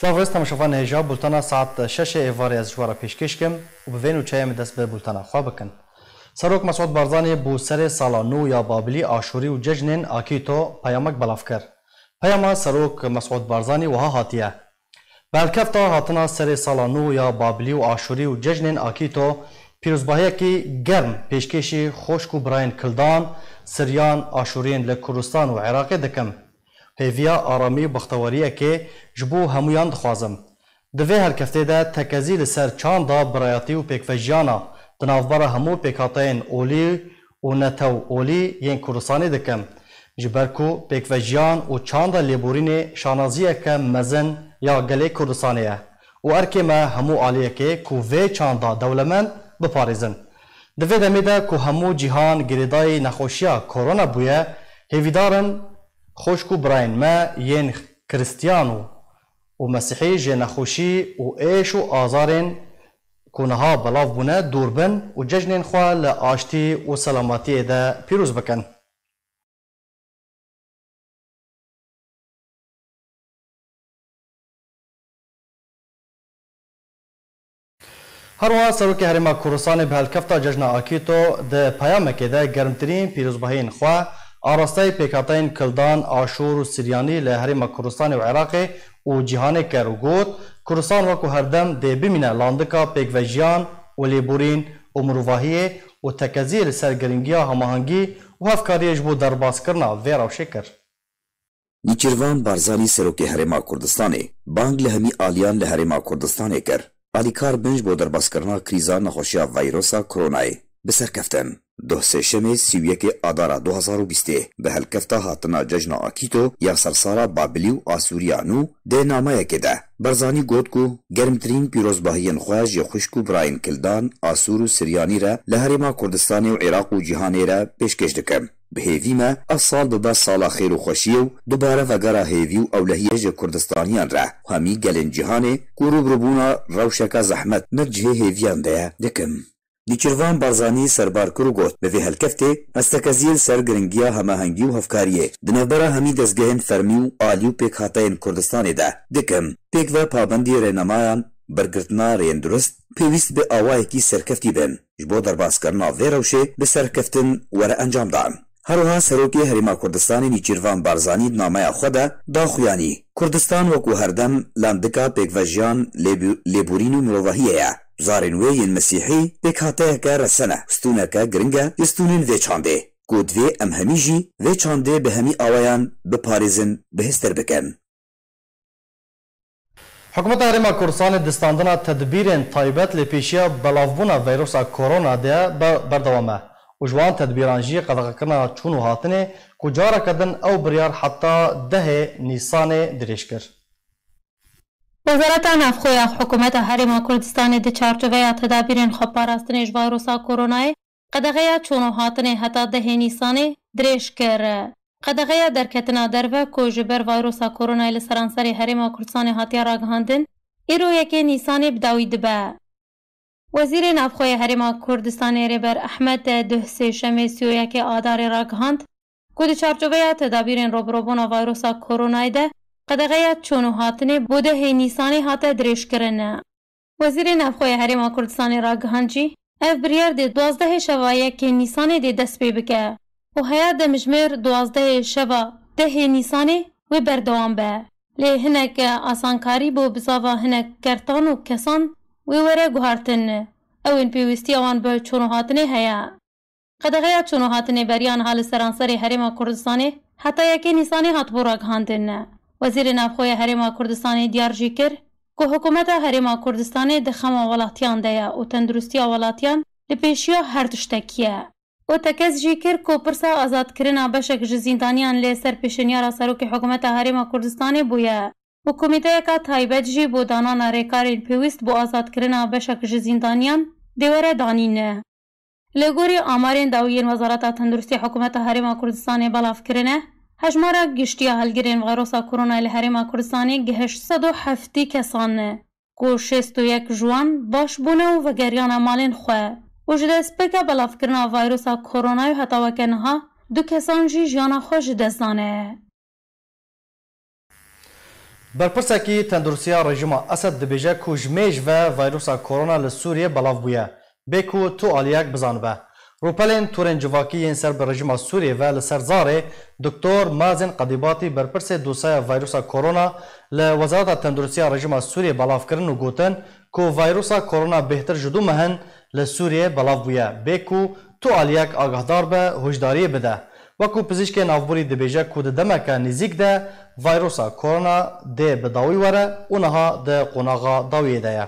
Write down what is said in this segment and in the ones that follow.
سلاویست تماشاوان هجا بولتانا ساعت 6 ایواری از جوارا پیشکش کم و به وینو چایم دست به بولتانا خواه بکن. سروک مسعود بارزانی بو سر سالا نو یا بابلی آشوری و ججنین آکیتو پیامک بلاف کر. پیاما سروک مسعود بارزانی وها هاتیه. بالکفتا هاتنا سر سالا نو یا بابلی و آشوری و ججنین آکیتو پیروزباهی کی گرم پیشکشی خوشک و براین کلدان سریان آشورین لکردستان و عراق دکم. هیویا آرامی و بختواریه که جبو همویان دخوازم. دوی هرکفته ده تکزی لسر چاندا برایاتی و پیکوژیانا دنافبار همو پیکاتین اولی و نتو اولی ین کردستانی دکم. جبرکو پیکوژیان و چاندا لیبورین شانازیه که مزن یا گلی کردستانیه. و ارکی ما همو آلیه که کووی چاندا دولمن بپاریزن. دوی دمیده که همو جیهان گریدای نخوشیا کرونا بویه هیویدارن خوشکو براین ما ین کریستیانو و مسیحی جنخوشی و ایش و آزارین کونها بلاف بونه دوربن و ججنین خواه لآشتی و سلامتی ده پیروز بکن. هروها سروک هرما کردستان به هلکفتا ججنا آکیتو ده پیامک ده گرمترین پیروزباهین خواه آراسته پیکاتین کلدان آشور و سریانی لهرما کردستان و عراق و جهان کروگوت کردستان وکو هردم ده بمینه لاندکا پیکوژیان و لیبورین و مروواهی و تکزیر سرگرنگیا هماهنگی و هفکاریش بو درباس کرنا ویرا و شکر. نیچروان بارزانی سروک هرما کردستانه بانگ لهمی آلیان لهرما کردستانه کر آلیکار بنج بو درباس کرنا کریزا نخوشیا ویروسا کرونای بسر کفتن. دو سشم سیویک آدارا 2020 به هلکفتا هاتنا ججنا آکیتو یا سرسارا بابلی و آسوریانو ده نامه که ده برزانی گوت کو گرمترین پیروزباهین خواج یا خوشکو براین کلدان آسور و سریانی را لهرما کردستان و عراق و جهانی را پیشکش دکم. به هیوی ما اصال ببا سالا خیر و خوشی و دوباره وگرا هیوی و اولهیج کردستانیان را همی گلن جهانی کوروب ربونا روشکا زحمت نرجه هیویان ده دکم. نیچروان بارزانی سربار کرو گوت به وی هلکفته استکازیل سرگرنگیا هماهنگی و هفکاریه دنبرا همی دزگهن فرمی و آلیو پیک هاتین کردستان ده دکم پیک و پابندی رنمایان برگرتنا رین درست پیوست به آوائه کی سرکفتی بن جبو درباس کرنا ویروشه به سرکفتن ور انجام دان. هروها سروکی هرما کردستانی نیچروان بارزانی نامه خدا دا خویانی کردستان وکو هردم لاندکا پیکوژیان لیبورین و مروواهیه زارنوی ین مسیحی بکاته که رسنه ستونه که گرنگه یستونین وی چانده گودوی ام همیجی وی چانده به همی آوایان بپاریزن بهستر بکن. حکومت هرما کردستان دستاندنا تدبیرین طایبت لپیشیا بلافبونا ویروسا کرونا ده بردوامه و جوان تدبیرانجی قدغه کرنا چونو هاتنه کجارا کدن او بریار حتی 10 نیسان دریش کر. وزارت نفخوی حکومت هرما کردستان د چارچوبه تدابیرین خو پاراستنیش ویروسا کرونا قدغه چونو هاتنه حتی 10 نیسان دریش کر. قدغه درکتنا درو کو جبر ویروسا کرونا لسرانسری هرما کردستان هاتیا راگهاندن ایرو یکی نیسان بداوی دبه. وزیر نفخوی هرما کردستان ریبر احمد دهسی شمیسیو یکی آدار راگهاند کو د چارچوبه تدابیرین روبروبونا ویروسا کرونا ده قدغه چونو هاتنه بوده هی نیسانی هاته دریش کرنه. وزیر نفخوی هرما کردستان راگهانجی اف بریر ده 12 شوایه که نیسانی ده دست بی بکه و هیا ده مجمر 12 شوا ده نیسانی و بردوان به. لی هنک آسانکاری بو بزاوا هنک کرتان و کسان و وره گوهارتن او این پیوستی آوان به چونو هاتنه هیا. قدغه چونو هاتنه بریان حال سرانسری هرما کردستانی حتی یکی نیسانی هات بو راگهاندن. وزیر نفخوی هرما کردستان دیار جی کر که حکومت هرما کردستان دخما ولاتیان دیا و تندرستی ولاتیان لپیشیا هر تشتکیه و تکز جی کر که پرسا آزاد کرنا بشک جزیندانیان لی سر پیشنیارا سروک حکومت هرما کردستان بویه و کمیته که تایبت جی بو دانان ریکاری پیوست بو آزاد کرنا بشک جزیندانیان دیوره دانینه. لگوری آمارین داویین وزارت تندرستی حکومت هرما کردستان بلاف کرنه هجمارا گشتیا هلگرین ویروسا کرونا لهرما کردستانی گهش 107 کسانه کو 61 جوان باش بونه و گریان مالین خواه و جده سپکا بلاف کرنا ویروسا کرونا و حتی وکنها 2 کسان جی جانا خوش دستانه. برپرسکی تندرسیا رژیم اسد دبیجه کو جمیج و ویروس کرونا لسوریه بلاف بویه بکو تو آلیک بزانبه روپلین تورن جواکی سر بر رژیم سوریه و لسرزاره دکتر مازن قدیباتی برپرس دوسای ویروس کرونا لوزارت تندرسیا رژیم سوریه بلاف کرن و گوتن کو ویروس کرونا بهتر جدو مهن لسوریه بلاف بویه بکو تو آلیک آگاهدار به هشداری بده وکو پزیشک نافبوری دبیجه کو د دمکه نزیک ده ویروس کرونا ده بداوی وره اونها ده قناغا داوی ده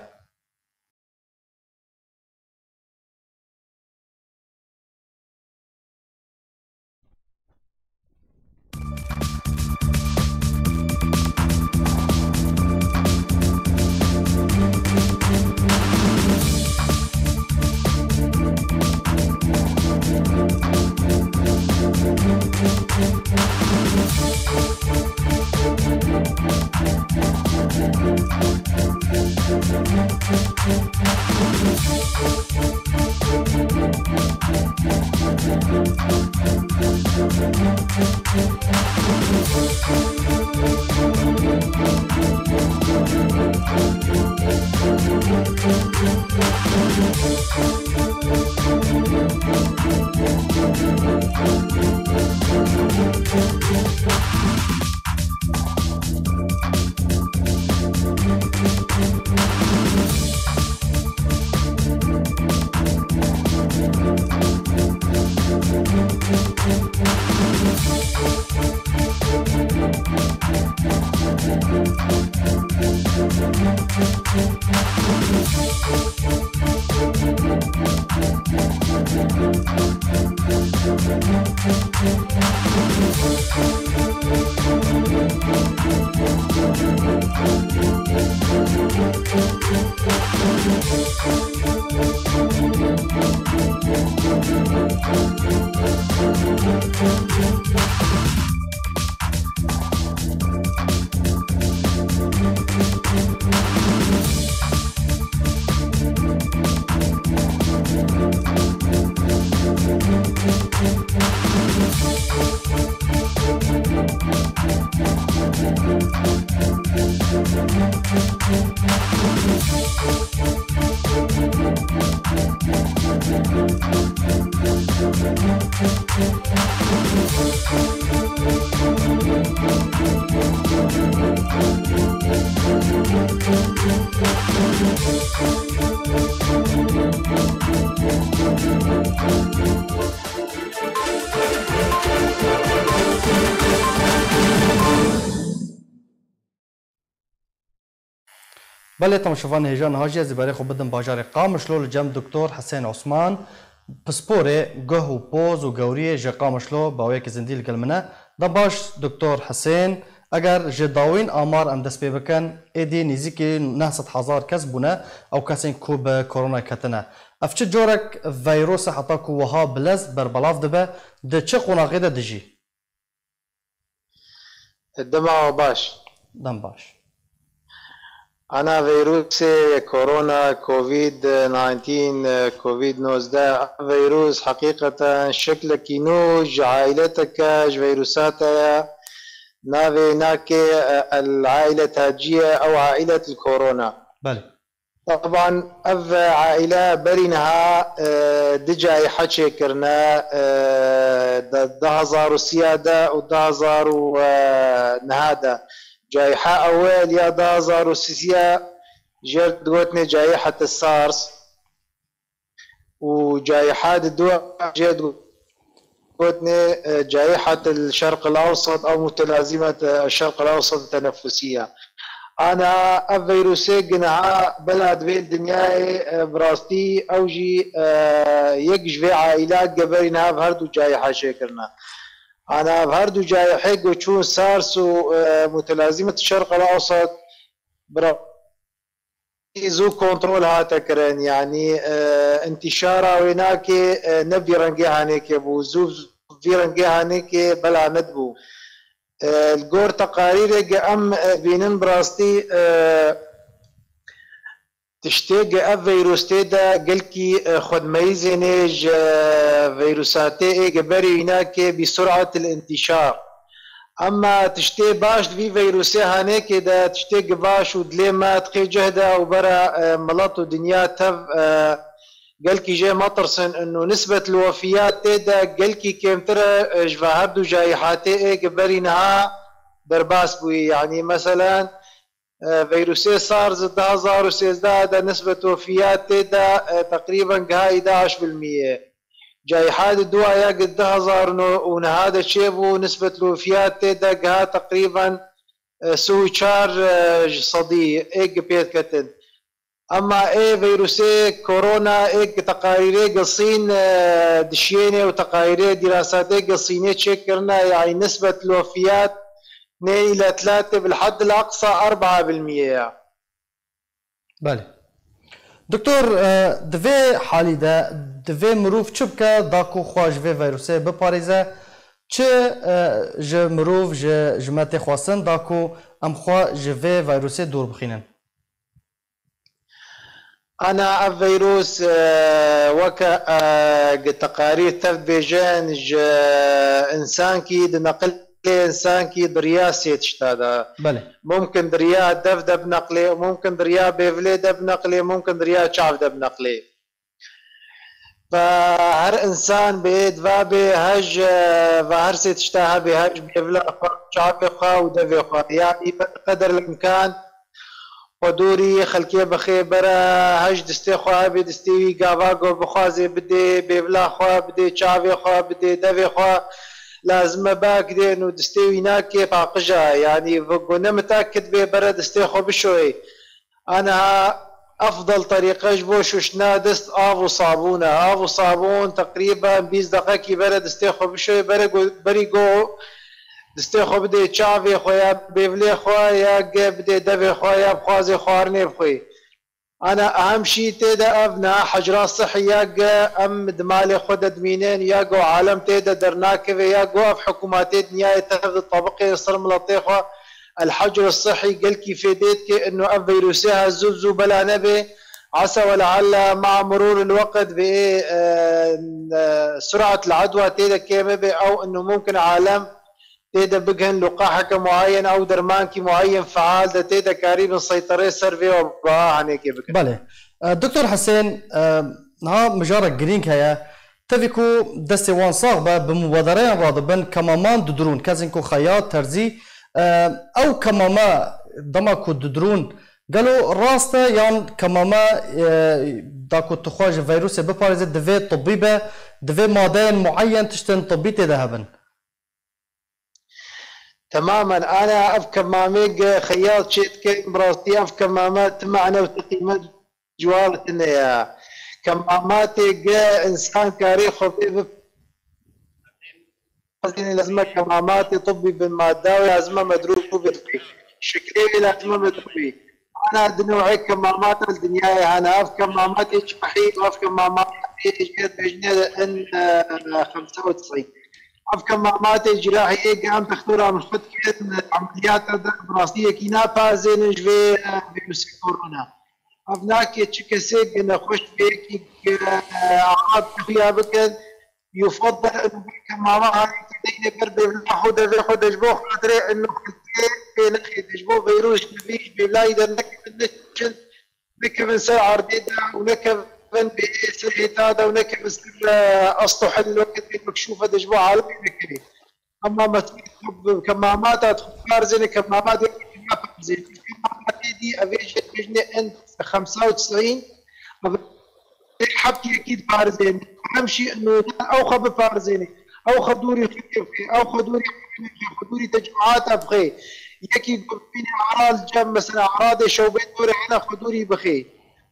بله تماشاوان هیجان هاجی از برای خوب بدن باجار قامشلو لجم دکتر حسین عثمان پسپور گه و پوز و گوری جه قامشلو باوی که زندیل گلمنه دا باش دکتر حسین اگر جداوین آمار ام دست بکن ایدی نزدیکی 900,000 کس بونه او کسین کو به کرونا کتنه افچه جورک ویروس حتی کو وها بلز بر بلاف دبه ده چه قناقی ده دجی؟ دماغ باش دم باش أنا فيروس كورونا كوفيد 19 كوفيد 19 فيروس حقيقة شكل كينوج عائلتك فيروساتها نافي ناكي العائلة تاجية أو عائلة الكورونا بله طبعا أف عائلة برينها دجاي حكي كرنا دهزار سيادة ودهزار نهادة جائحة أول يا دازار وسيسيا جرد قوتني جائحة السارس وجائحات الدول جرد قوتني جائحة الشرق الأوسط أو متلازمة الشرق الأوسط التنفسية أنا الفيروسي قناع بلد في الدنيا براستي أوجي يكجفي عائلات قبرنا بهردو جائحة شكرنا أنا بهردو جائحة وشون سارس ومتلازمة الشرق الأوسط زو كنترول هاتكرن يعني انتشاره ويناك نبي رنجي هانيك بوزو في رنجي هانيك بلا ندبو الجور تقارير أم بينن براستي تشتاق فيروس تيدا قلكي خد ميزنج فيروساتي قبري هناك بسرعة الانتشار اما تشتي باش في فيروسي هانيك دا تشتي باش ودلي ما تقي جهده وبرا ملط ودنيا تف قال كي جاي مطرسن انه نسبه الوفيات تيدا قال كي كم ترى جفاهردو جايحاتي قبري نها درباس بوي يعني مثلا فيروسي سارز 2013 نسبه وفيات تيدا تقريبا هاي 11%. جائحة الدواء يا قد 1000 ونهاده شيبو نسبة الوفيات تيدا تقريبا سوي شار صدي ايق بيت كتن. اما اي فيروسي كورونا ايق تقاريري قصين دشيني وتقاريري دراسات ايق قصيني تشكرنا يعني نسبة الوفيات 2 إلى 3 بالحد الأقصى 4%. بله دكتور دوی حالی ده دوی مروف چه بکه داکو خواج وی ویروسه بپاریزه چه جه مروف جه مته خواستن داکو ام خواه جه وی ویروسه دور بخینن؟ أنا الفيروس وكا تقارير تفبيجان إنسان كي نقل إنسان كي دريا سيتشتادا بله ممكن دريا دب نقلي ممكن دريا بيفلي دب نقلي ممكن دريا شعب دب نقلي. فهر إنسان بيد فابي هج فهر سيتشتاها بهج بيفلا شعب خا ودفي خا يعني بقدر الإمكان ودوري خلكي بخي برا هج دستي خوا بدستي قافاقو بخوازي بدي بيفلا خوا بدي شعب خوا بدي دفي خوا لازم باكدي انه دستي ناكي فاقجا يعني فقونا متاكد ببرد دستي بشوي. انا افضل طريقه جبوش وشنا دست افو صابونه افو صابون تقريبا 20 دقيقه كي برد دستي بشوي بريقو دستي بدي تشافي خويا بيفلي خويا بدي دفي خويا بخوازي خوارني بخوي. انا اهم شيء تيدا ابنا حجرات صحيه ام دمالي خد ادمينين ياقو عالم تيدا درناكف ياقو في حكوماتي نهايه تاخذ الطبقه يصير ملطيخه الحجر الصحي قال كيف فيديتك انه فيروسها زوزو بلا نبي عسى ولعل مع مرور الوقت بسرعه العدوى تيدا كيمبي او انه ممكن عالم تيدا بقهن لقاحك معين او درمانكي معين فعال دا تيدا قريب السيطره سيرفي وبها هنيك بك. بله دكتور حسين ها مجرد جرينك هيا تفيكو دستي وان صاغبه بمبادرين راضبن كمامان ددرون كازنكو خياط ترزي او كماما دمكو ددرون قالوا راسته يعني كماما داكو تخواج فيروس بباريزه دفي طبيبه دفي مادين معين تشتن طبيتي ذهبا. تماما انا افكر ماميق خياط شيت كيك براستي افكر مامات معنا وتقيمات جوالتنا يا كماماتي انسان كاري خفيف لازم كماماتي طبي بالماده ولازم مدروب شكلي لازم مدروبي. انا نوعي كمامات الدنيا انا افكر ماماتي شحيح وافكر ماماتي جد بجنيه ان 95 افكر ماماتي الجراحيه قام تختارها من خد عمليات براسيه كينا فازين جفي فيروس كورونا افناك تشكسيك نخش بيك اعراض فيها بكن يفضل انه كماما هاي تدين برد خد جبو خاطري انه في نخي جبو فيروس نبيش بلاي نكب النشن نكب نسال عرديده ونكب بسرعه هذا ونكب اسطح الوقت مكشوفه دجبو عالمي نكبي. اما كمامات تخفار زين كمامات زين كمامات دي افيجن بجني انت 95 حبكي اكيد فارزين. اهم شيء انه او خب فارزيني او خدوري او خدوري تجمعات ابغي يكي فيني اعراض جنب مثلا اعراض شوبين دوري انا خدوري بخي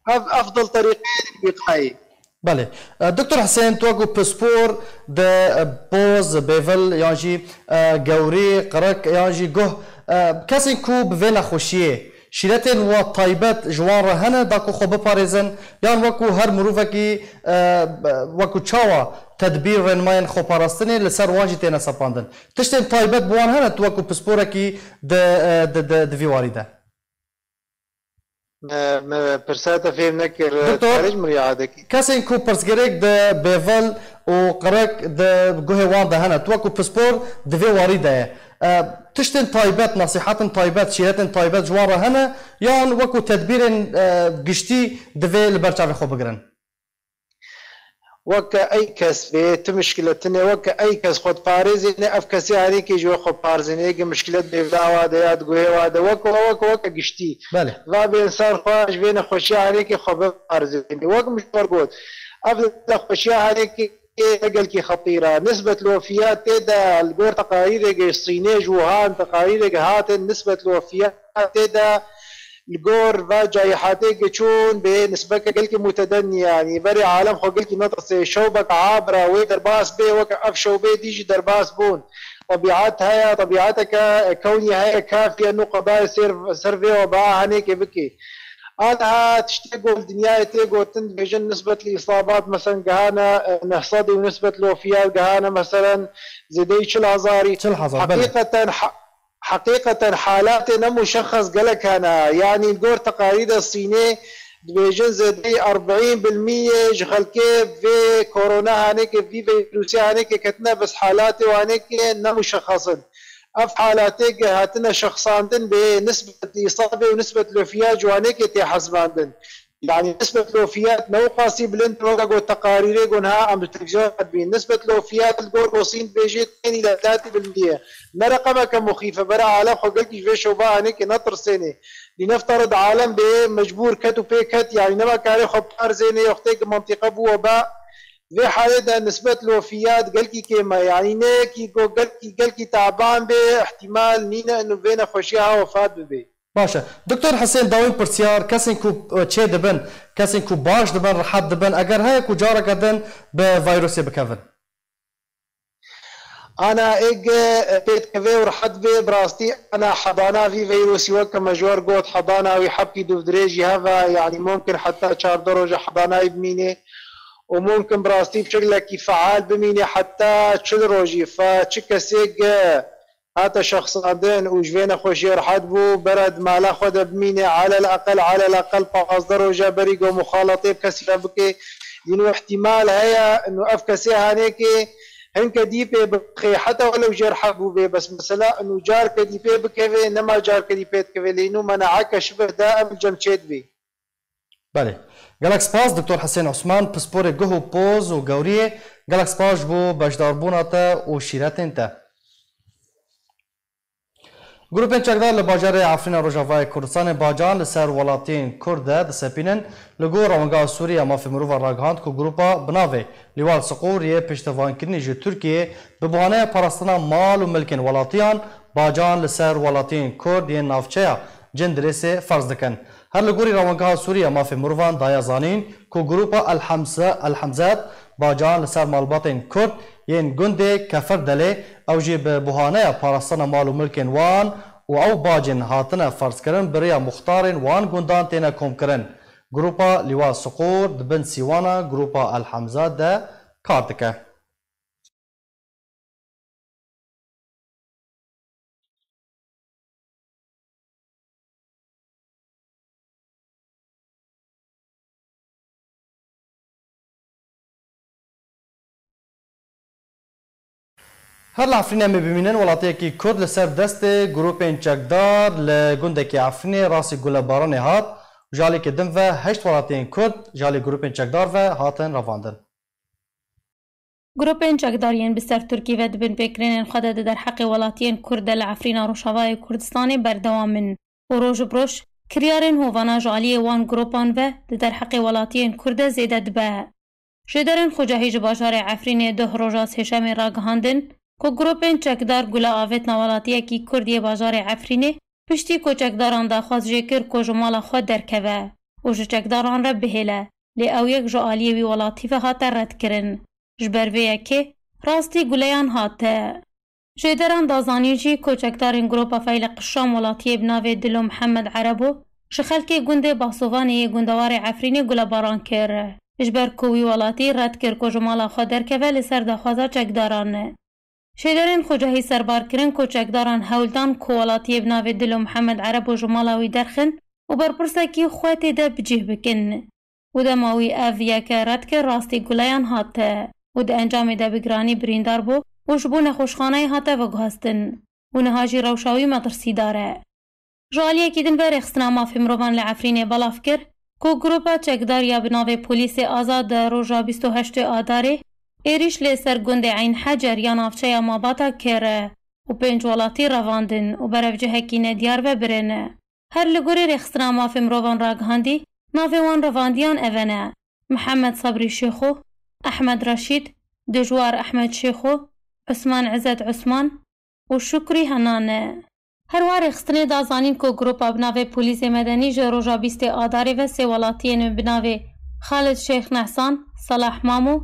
افضل طريقين للوقايه. بله دكتور حسين توقو باسبور ده بوز بيفل يعني جوري قرك يعني جه كاسين كو بفينا خوشيه شيلتين وطيبات جوار هنا داكو خو بباريزن يعني وكو هر مروفكي وكو تشاوا تدبير رنماين خو باراستني لسر واجي تينا ساباندن تشتين طيبات بوان هنا توقو باسبوركي د فيواري ده برساتا في منكر خارج مريعادك كاسين كو برسجريك ده بيفل وقرك ده جوه وان ده هنا توقو باسبور د فيواري ده تشتن تایبەت نصیحەتن تایبەت شیرەتن تایبەت جوان را هەنە یان وەکو تەدبیرên گشتی divê li ber çavê xwe bigirin وەکە ئەی کەس بێ تو مشکلتنێ وەکە ئەی کەس خۆت پارێزێنێ ئەف کەسی هەرێکی ژۆ خۆ پارزنێگە مشکلت بێڤاوا دەیات گوێوادە وەکە گشتی وا بێ ئینسان خۆش بێ نەخۆشیە هەرێکی خۆ بپارزێنێ وەک مشوەر گوت ئەف نەخۆشیە هەرێکی گەلکی خەتیرە نسبەت لۆفیات تێدا گۆر تەقاریرێگە سینێژ وهان تەقاریرێگە هاتن نسبەت لۆفیات تێدا الجور فاجا حاتيك تشون بنسبة قلك متدني يعني بري عالم خو قلك نطرس شوبك عابرة ويدرباس بي وقف شو بي ديجي درباس بون طبيعتها طبيعتك كوني هاي كافية انه قضايا سيرفي وباع هنيك بكي انا تشتقوا الدنيا تيجوا تنفجن نسبة الاصابات مثلا قهانا نحصدي ونسبة الوفيات قهانا مثلا زيدي شلهزاري حقيقة حالات مشخص قالك أنا يعني الجور تقارير الصينية بيجن زدي 40% جخل كيف في كورونا هنيك في فيروسيا هنيك كتنا بس حالاتي وهنيك مشخصن أف حالاتك هاتنا شخصاندن بنسبة الإصابة ونسبة الوفيات وهنيك تحسباندن يعني نسبة الوفيات مو قاسي بلنت وقعوا تقارير قنها عم تلفزيون نسبة الوفيات الجور وصين بيجي 2 إلى 3% ما رقمك مخيفة برا عالم خلقك في شوبا هنيك نطر سنة لنفترض عالم بمجبور كت وبي كت يعني نما كاري خبار زيني يختك منطقة بو وباء في حالة نسبة الوفيات قلكي كيما يعني نيكي قلكي تعبان به احتمال نينا انه بينا خوشيها وفاة ببي باشه دكتور حسين داوين پرسیار کسی کو چه دبن کسی کو باش دبن راحت دبن اگر هي کو جاره کردن به ویروس بکفن انا بيت كفي ورحت بي براستي انا حضانه في فيروسي وك مجور قوت حضانه ويحبكي دوف دريجي هذا يعني ممكن حتى 4 درجه حضانه بمينه وممكن براستي بشكل فعال بمينه حتى 4 روجي فتشكسيق هذا شخص عندن وجفينا خوشي رحت بو برد مالا خود بمينه على الاقل 5 درجه بريقو مخالطه بكسي بكي لانه احتمال هيا انه افكسي هانيكي هنك ديبي بخي حتى ولو جار حبو بي بس مثلا انه جار كديبي بكيفي انما جار كديبي كيفي لانه منعك شبه دائم الجمشيد بي بله گلک سپاس دکتور حسین عثمان پسپور گهو پوز و گوریه گلک سپاس بو بجداربوناتا و شیرتن تا گروپین چکدار لباجار عفرین روجاوای کردستان باجان لسر ولاتین کرده دسپینن لگو روانگاه سوریه مافی مروفا راگهاند که گروپا بناوه لیوال سقور یه پشتوان کردنی جو ترکیه ببهانه پرستنا مال و ملکین ولاتیان باجان لسر ولاتین کرد یه نافچه جندرس فرض دکن هر لگوری روانگاه سوریه مافی مروفان دایا زانین که گروپا الحمزات باجان لسر مالباتین کرد ین گنده کفر دله او جی به بهانه پارستان مال و ملکین وان و او باجن هاتنه فرض کرن بریا مختارن وان گندان تینا کم کرن گروپا لیوا سقور دبن سیوانا گروپا الحمزات ده کارتکه هر لعفرینه میبینن ولاتی که کرد لسر دست گروپین چکدار لگنده که عفرینه راسی گل باران هات جالی که دم و 8 ولاتین کرد جالی گروپین چکدار و هاتن رواندن گروپین چکدارین بسر ترکی و دبن بکرین خود در حق ولاتین کرد لعفرینه روشاوای کردستانی بردوامن و روش بروش کریارین هوانا جالی وان گروپان و در حق ولاتین کرد زیده دبه شدرین خوجهی جباجار عفرینه ده روژاس هشم راگهاندن که گروپین چکدار گلا آویت نوالاتیه کی کردی بازار عفرینه پشتی که چکداران دا خواست جکر که جمال خود درکوه و چکداران را بهله لی او یک جعالیه وی ولاتیفه هاته رد کرن جبرویه که راستی گلیان هاته جدران دازانی جی که چکدارین گروپا فیل قشام ولاتیه بناوه دلو محمد عربو شخلکی گنده باسوغانی گندوار عفرینه گلا باران کر جبر کوی ولاتی رد کر که جمال خود درکوه لسر دخوازا چکدارانه شیدرین خوجهی سربار کرن که چکداران هولدان که ولاتی بناوه دلو محمد عرب و جمالاوی درخن و برپرسکی خواهتی ده بجیه بکن و ده ماوی اویه که رد که راستی گلیان هاته و ده انجام ده بگرانی بریندار بو و جبون خوشخانه هاته و گهستن و نهاجی روشاوی مدرسی داره. جالیه که دن بر اخستنا مافی مروان لعفرین بلاف کر که گروپا چکدار یا بناوی پولیس آزاد روژا 28 آداره ایریش لیسر گنده عین حجر یا نافچه یا ماباتا کره و پنج ولاتی رواندن و برفجه هکینه دیار و برنه. هر لگوری رخصنا مافی مروان راگهاندی نافی وان رواندیان اوانه محمد صبری شیخو، احمد رشید، دجوار احمد شیخو، عثمان عزت عثمان و شکری هنانه. هر وار رخصنه دازانین که گروپا بناوی پولیس مدنی جروجا 20 آداری و سی ولاتین بناوی خالد شیخ نحسان، صلاح مامو،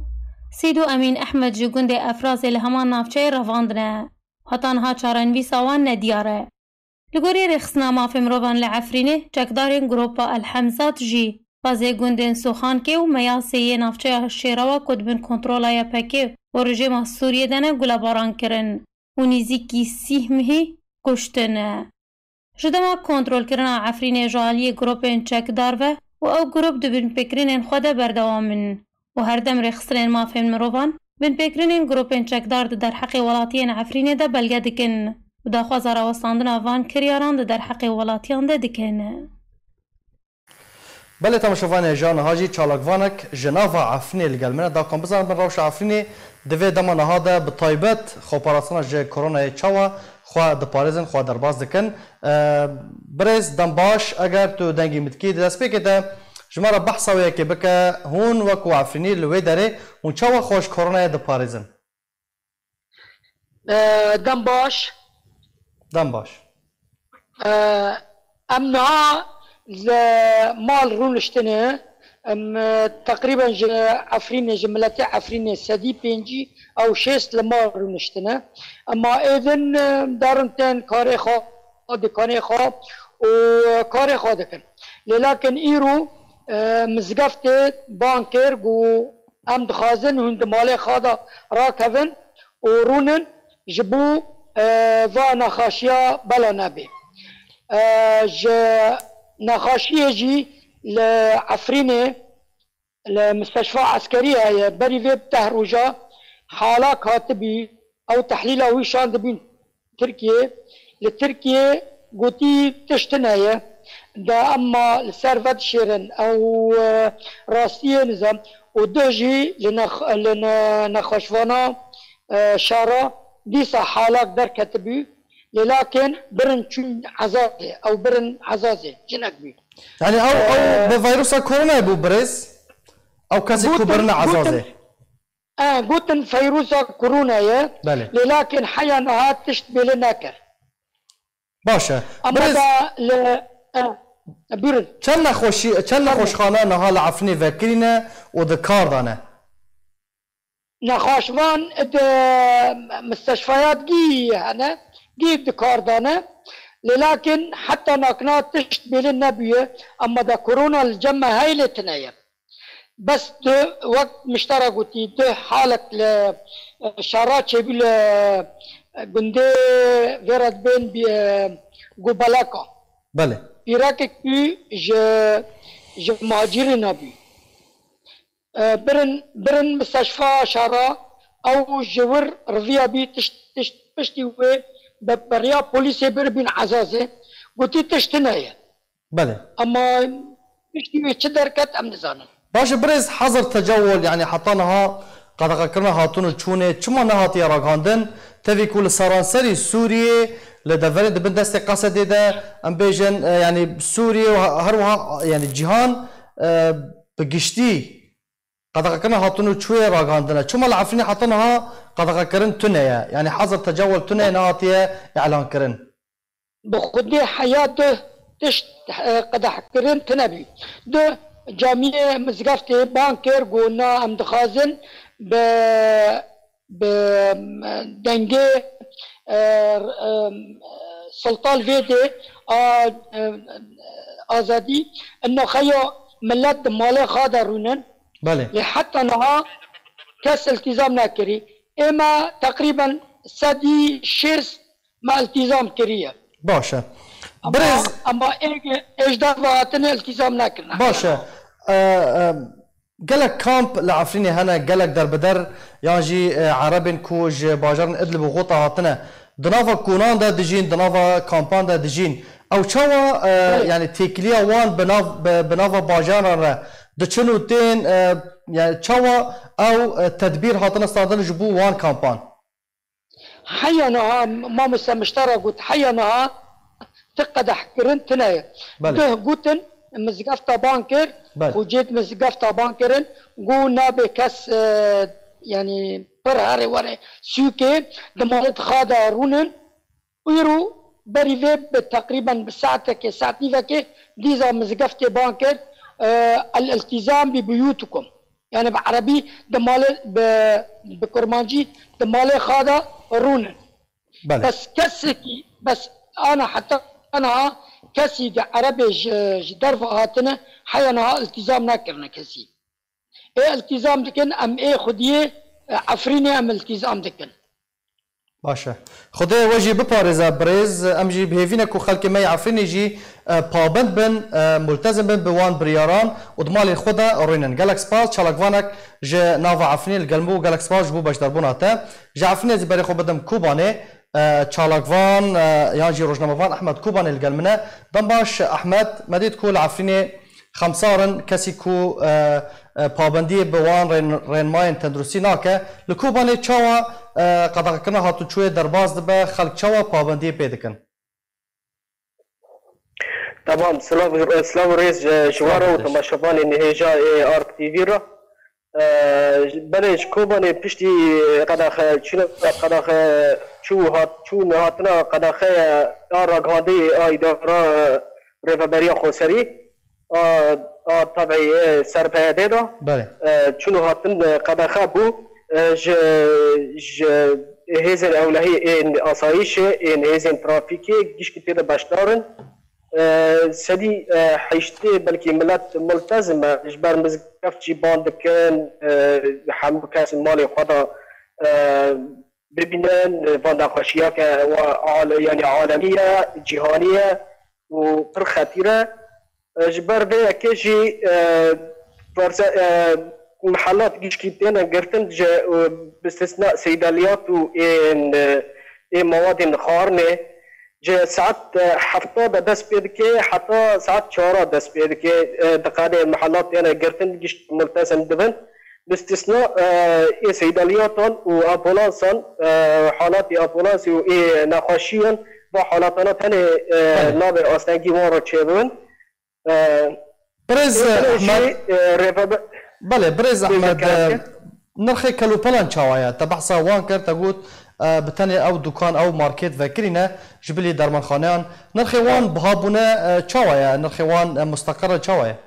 سیدو امین احمد جگوند افراز لهمان نافچه رواندنه. هتانها چارنوی سوان ندیاره. لگوری رخصنا مافی مروان لعفرینه چکدارین گروپا الحمزات جی بازی گوندن سوخان که و میاسیه نافچه شیروا کدبن کنترولای پکه و رژیم سوریه دنه گلا باران کرن و نیزیکی 30 مهی کشتنه. جدما کنترول کرن عفرینه جالی گروپین چکدار و او گروپ دبن پکرین خود بردوامن و هر دم رخصنین مافی مروان بن پکرین گروپین چکدار در حق ولاتین عفرینه ده بلگه دکن و دا خوازار وستاندن آوان کریاران در حق ولاتیان ده دکن. بله تماشاوان جان هاجی چالاکوانک جناوا عفرینه لگلمنه دا کام بزن بن روش عفرینه دوی دما نهاده بطایبت خوپاراسان جه کرونا چاوا خواه دپارزن خواه درباز دکن برز دنباش اگر تو دنگی متکی دست بکه ده جمارا بحثاویه که بکه هون وکو عفرینی لوی داره هون چاوا خوش کرونا دپارزن دنباش امنها مال رونشتنه تقريبا عفرين جملتي عفرين سدي بينجي او شيست لما رونشتنه اما اذن دارنتن كاري خو دكاني خو وكاري خو دكن لكن ايرو مزقفت بانكر جو ام دخازن هند مالي خادا راكفن ورونن جبو فانا خاشيا بلا نبي نخاشيه جي لعفرينه لمستشفى عسكرية بري في بتهروجا حالة كاتبي أو تحليلها ويشان دبين تركيا لتركيا قوتي تشتنايا دا أما لسرفت شيرن أو راستية نظام ودوجي لنخشوانا شارع ديسا حالة در كاتبي لكن برن چون عزازي أو برن عزازي جنك بي يعني او بفيروس كورونا بو برز او كاسي كوبرنا عزازي قلت فيروس كورونا يا بله لكن حيا نهار تشتبه لناكر باشا برز برن چند خوشخانه نها لعفني فكرينا ودكار دانه نخاشوان مستشفيات جي هنا جي دكار دانه لكن حتى ناكنات تشتبه للنبي اما دا كورونا الجمع هاي لتنايا بس ده وقت مشترك وتي ده حالة شارات شبيل بندي فيرد بين بقبلاكا بله بيراكك بي ج مهاجرين نبي برن مستشفى شارع او جور رضيا بي تشتي وي بريا بوليسي بربين عزازي قلتي تشتنايا بله اما تشتي وي تشدر كات ام نزانا باش برز حظر تجول يعني حطانها قد قكرنا هاتون تشونه چما نهاتي راغاندن تبي كل سرانسري سوريا لدفرد دبن دست قصد ده ام بيجن يعني سوريا وهروها يعني جهان بقشتي قد قكرنا هاتون تشوي راغاندنا چما العفني حطانها قد قكرن تنيا يعني حظر تجول تنيا نهاتي اعلان كرن بخدي حياته تشت قد حكرن تنبي ده جامعه مزقفتي بانكر قلنا ام دخازن ب دنگه سلطان فيدي آزادي انه خيو ملت مالي خادرونن بله لحتى نها كاس التزام ناكري اما تقريبا سدي شيرس مع التزام كريه باشا برز اما ايش دفعتنا التزام ناكرنا باشا قالك كامب لعفريني هنا قالك در بدر يانجي عربن كوج باجرن ادلب وغوطة هاتنا دناوا کونان دا دجین دناوا کامپان دا دجین او چاوا یعنی تکلیا وان بناوا باجان را دچنو تین یعنی چاوا او تدبیر هاتن استادن جبو وان کامپان حينها ما مشترى قلت حينها تقدح كرن تنايا ده قلتن مزقفتا بانكر وجيت مزقفتا بانكرن قلنا بكس يعني برهاري وري سوكي دمالت خادا رونن ويرو بريفي تقريبا بساعتك ساعتيفك ديزا مزقفتي بانكر الالتزام ببيوتكم يعني بعربي دمالي بكرمانجي دمالي خادا رونن بس كسكي بس انا حتى انا كسي عربي جدرف هاتنا حينا التزام ناكرنا كسي ايه التزام دكن ام ايه خديه عفريني ام التزام دكن باشه خدای وجی بپارزه برز ام جی بهوینه کو خلک می عفرینی جی پابند بن ملتزم بن بوان بریاران و دمال خدا رینن گالکس پاس چالکوانک ج ناو عفرینی الگلمو گالکس پاس بو باش دربوناته ج عفرینی بری خو بدم کوبانه چالکوان یان جی روزنامه‌وان احمد کوبانه الگلمنه دم باش احمد مدید کول عفرینی خمسارن کسی کو پابندی بوان رنماین تندرستی ناکه لکوبانه چاوا قدغه کنه هاتو چوی درباز دبه خلق چاوا پابندی پیدکن تمام سلام رئیس جواره و تماشاوان نهیجا آرک تیوی را بلش کوبانه پشتی قدغه چو نهاتنا قدغه آراغانده آیدارا ریفبریا خوصری طبعی سرپیاده دا چون هاتن قدخه بو هیزن اولهی این آسایش این هیزن ترافیکی گیش که تیده باشدارن سدی حیشته بلکه ملت ملتزمه جبر مزگف چی باندکن همه کس مال خدا ببینن باندخوشیه که یعنی عالمیه جهانیه و پر خطیره جبر به کشی محلات گیش کیتنا گرتن باستثناء صيدليات و این مواد خارنه جه ساعت 70 دست بید که حتی ساعت 4 دست بید که دقیقه محلات یعنی گرتن گیش ملتزم دبن باستثناء این صيدلياتان و آمبولانسان حالات آمبولانس و این نخاشیان و حالاتانا تنه ناب آستنگی وارا چه بون برز احمد بله برز احمد نرخی کلوپلان چاوایا تبحثا وان کرد تقول بتنی او دکان او مارکت وکرینه جبلی درمانخانهان نرخی وان بهابونه چاوایا نرخی وان مستقر چاوایا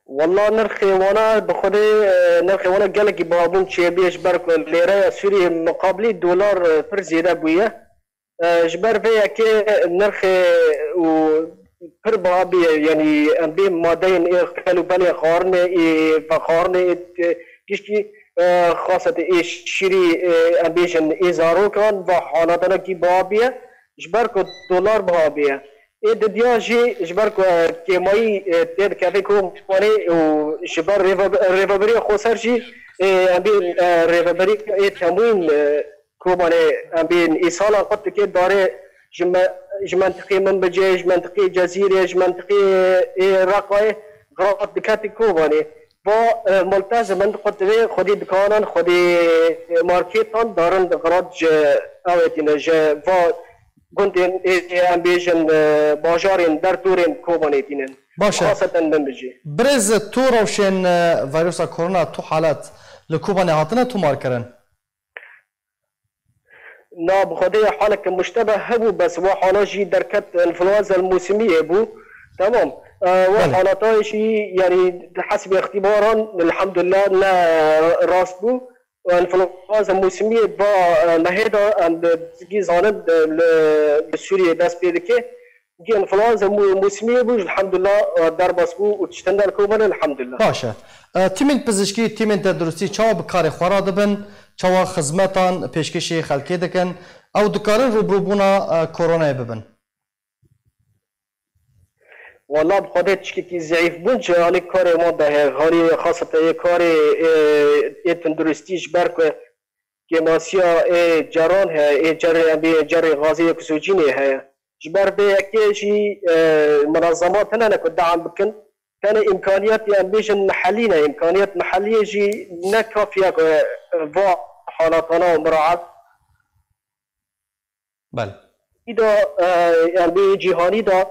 والله نرخی وانا بخوده نرخی وانا گلکی بهابون چیه بیش برکن لیره سوری مقابلی دلار پر زیده بویه جبر بیا که نرخ و پر بابی یعنی ام بی ماده این کلو بله خارنه فخارنه کشکی خاصت ایش شیری ام بیشن ایزارو کن و حالاتنا کی بابیه جبر کو دلار بابیه ای دنیا جی جبر کو کمایی تد کافی کو پانی و جبر ریوبری خوسر جی ام بی ریوبری ای تموین کوبانه ام بین ایسال قط که داره جمنطقی من بجه جمنطقی جزیره جمنطقی رقای غرات دکاتی کوبانه با ملتزم من قط خودی دکانان خودی مارکتان دارن غرات اوتینه ج و گندن ام بیشن بازارین در دورین کوبانه تینن باشه خاصتا من بجه برز تو روشن ویروس کرونا تو حالت لکوبانه هاتنه تو مارکرن لا بخدي حالك مشتبه هبو بس وحالا جي دركت انفلونزا الموسمية بو تمام وحالاتها شيء يعني حسب اختبارا الحمد لله لا راس بو انفلونزا الموسمية با نهيدا عند زي زانب بسوريا داس بيدكي جي انفلونزا الموسمية بو الحمد لله درباس بو وتشتندر كوبان الحمد لله باشا تيمين پزشکی تيمين تدرستی چاو بکار خورا دبن چاوا خدمتان پیشکشی خلکی دکن او دکارن روبروبونا کرونا ببن والله بخاطر چکی ضعیف بود جانی کار ما ده غاری خاصه کار تندرستیش برکه که ماسیا جران ها جر غازی کسوجینی ها جبر به اكيشي منظمات هنا كنت دعم بكن كان امكانيات يعني بيش محلينا امكانيات محليه جي نكافيه فوا حالاتنا ومراعاه بله اذا يعني جهاني دا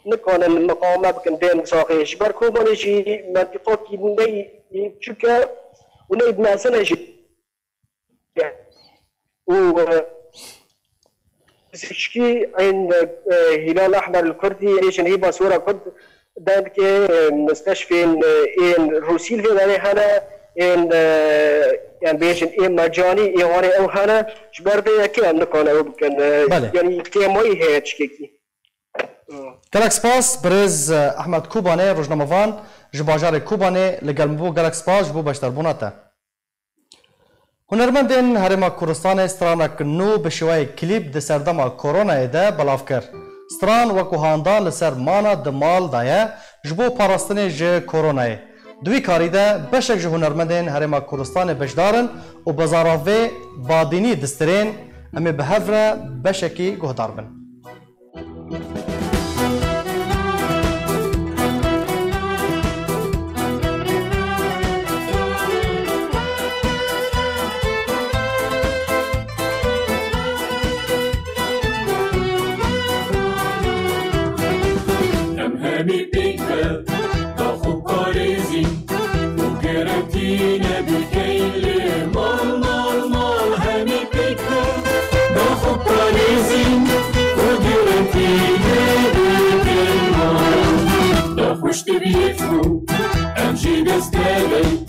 نكون المقاومه بكن بين ساقي جبر كوباني جي منطقه كي ني تشكا وني بمسنا جي و شكي عند هلال احمر الكردي ايش هي صوره كرد دانك مستشفى ان روسيل في داري هنا ان يعني بيجن ان مجاني ايواني او هنا جبر بي كي نكون او بكن يعني كي موي هي تشكي گلک سپاس برز احمد کوبانه روزنامه‌وان جباجار کوبانه لگلمبو گلک سپاس بو بشتر بوناته هنرمندین هرما کوردستان استرانک نو به شوی کلیپ د سردما کرونا ده بلاف کر ستران وکو هاندان لسر مانا د مال دایه جبو پاراستنه ج کرونا دوی کاری ده بشک ج هنرمندین هرما کوردستان بشدارن و بزاراوی بادینی دسترین امی بهفره بشکی گهدار بن همی پیکر دا خوب کاریزی و گرفتینه بکیلی مال مال مال همی پیکر دا خوب کاریزی و گرفتینه بکیلی مال دا خوشت بیفرو امجی دستگی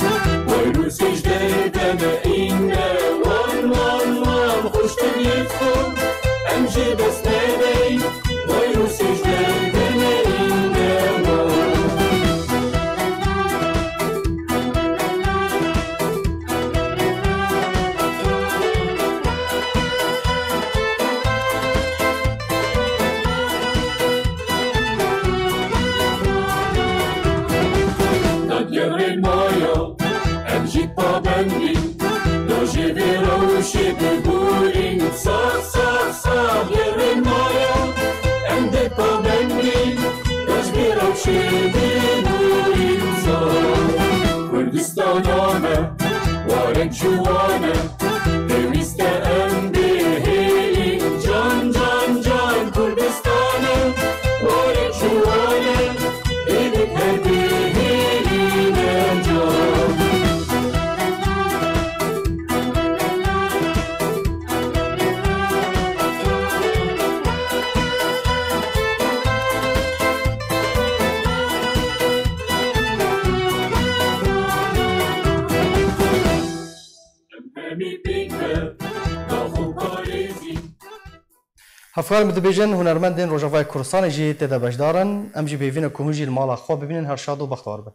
ویروسیش دردم اینه وال مال مال خوشت بیفرو امجی دستگی ویروسیش دردم Kurdistaname, warek juane, deviste em beheli, can can can Kurdistane, warek juane, devik her beheli ne can. هفکار مدبیجن هنرمندین روجاوای کوردستان جی تدا بجدارن ام جی بیوین کوهجی المالا خو ببینن هر شاد و بختار به